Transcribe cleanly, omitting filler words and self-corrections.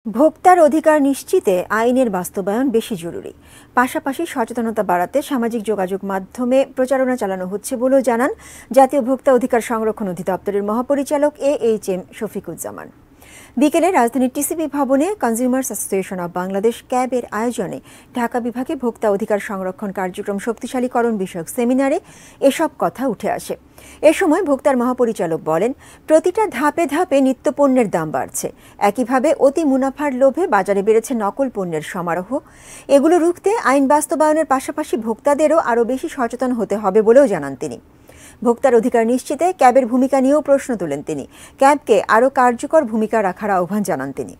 ভোক্তার অধিকার নিশ্চিতে আইনের বাস্তবায়ন বেশি জরুরি। পাশাপাশি সচেতনতা বাড়াতে সামাজিক যোগাযোগ মাধ্যমে প্রচারণা চালানো হচ্ছে বলেও জানান জাতীয় ভোক্তা অধিকার সংরক্ষণ অধিদপ্তরের মহাপরিচালক AHM শফিকুজ্জামান। বিকেলে রাজধানীর টিসিবি ভবনে কনজিউমার্স অ্যাসোসিয়েশন অব বাংলাদেশ ক্যাবের আয়োজনে ঢাকা বিভাগে ভোক্তা অধিকার সংরক্ষণ কার্যক্রম শক্তিশালীকরণ বিষয়ক সেমিনারে এসব কথা উঠে আসে। এ সময় ভোক্তার মহাপরিচালক বলেন, প্রতিটা ধাপে ধাপে নিত্যপণ্যের দাম বাড়ছে। একইভাবে অতি মুনাফার লোভে বাজারে বেড়েছে নকল পণ্যের সমারোহ। এগুলো রুখতে আইন বাস্তবায়নের পাশাপাশি ভোক্তাদেরও আরও বেশি সচেতন হতে হবে বলেও জানান তিনি। ভোক্তার অধিকার নিশ্চিতে ক্যাবের ভূমিকা নিয়েও প্রশ্ন তোলেন তিনি। ক্যাবকে আরও কার্যকর ভূমিকা রাখার আহ্বান জানান তিনি।